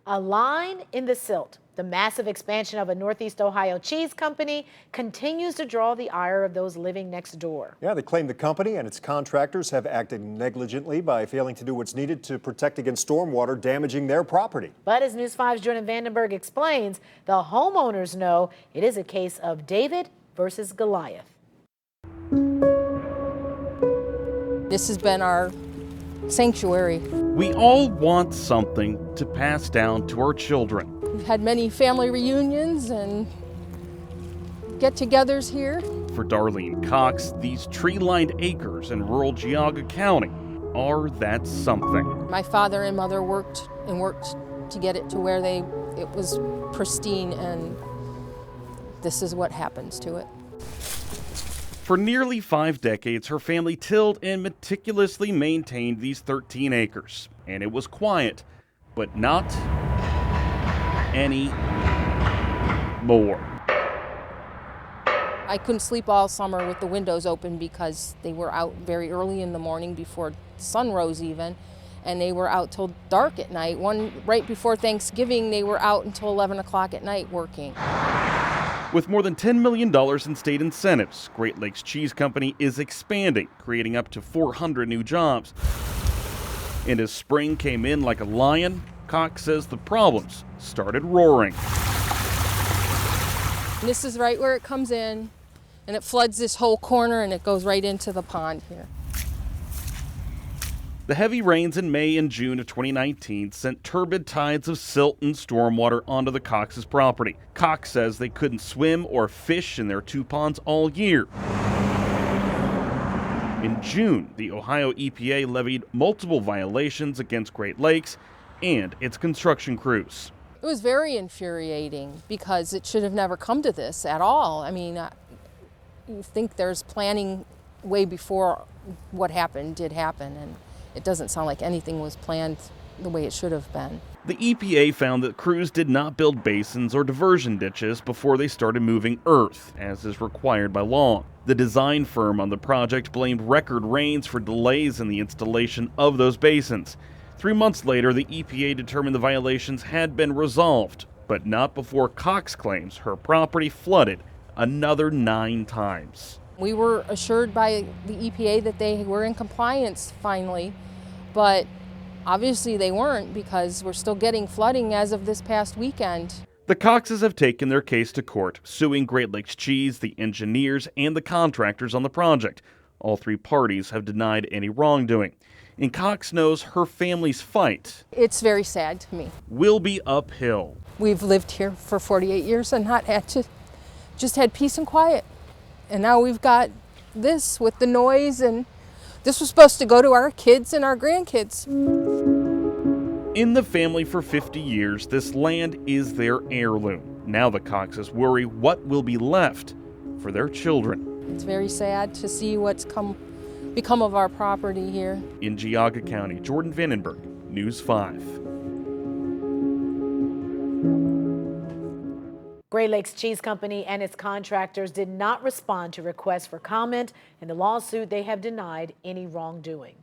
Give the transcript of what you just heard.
A line in the silt. The massive expansion of a Northeast Ohio cheese company continues to draw the ire of those living next door. Yeah, they claim the company and its contractors have acted negligently by failing to do what's needed to protect against stormwater damaging their property. But as News 5's Jordan Vandenberg explains, the homeowners know it is a case of David versus Goliath. This has been our sanctuary. We all want something to pass down to our children. We've had many family reunions and get-togethers here. For Darlene Cox, these tree-lined acres in rural Geauga County are that something. My father and mother worked to get it to where it was pristine, and this is what happens to it. For nearly 5 decades, her family tilled and meticulously maintained these 13 acres. And it was quiet, but not any more. I couldn't sleep all summer with the windows open because they were out very early in the morning before the sun rose even, and they were out till dark at night. Right before Thanksgiving, they were out until 11 o'clock at night working. With more than $10 million in state incentives, Great Lakes Cheese Company is expanding, creating up to 400 new jobs. And as spring came in like a lion, Cox says the problems started roaring. And this is right where it comes in, and it floods this whole corner, and it goes right into the pond here. The heavy rains in May and June of 2019 sent turbid tides of silt and stormwater onto the Cox's property. Cox says they couldn't swim or fish in their 2 ponds all year. In June, the Ohio EPA levied multiple violations against Great Lakes and its construction crews. It was very infuriating because it should have never come to this at all. I mean, you think there's planning way before what happened did happen, and it doesn't sound like anything was planned the way it should have been. The EPA found that crews did not build basins or diversion ditches before they started moving earth, as is required by law. The design firm on the project blamed record rains for delays in the installation of those basins. 3 months later, the EPA determined the violations had been resolved, but not before Cox claims her property flooded another 9 times. We were assured by the EPA that they were in compliance finally, but obviously they weren't because we're still getting flooding as of this past weekend. The Coxes have taken their case to court, suing Great Lakes Cheese, the engineers, and the contractors on the project. All 3 parties have denied any wrongdoing. And Cox knows her family's fight. It's very sad to me. Will be uphill. We've lived here for 48 years and not just had peace and quiet. And now we've got this with the noise, and this was supposed to go to our kids and our grandkids. In the family for 50 years, this land is their heirloom. Now the Coxes worry what will be left for their children. It's very sad to see what's become of our property here. In Geauga County, Jordan Vandenberg, News 5. Great Lakes Cheese Company and its contractors did not respond to requests for comment. In the lawsuit, they have denied any wrongdoing.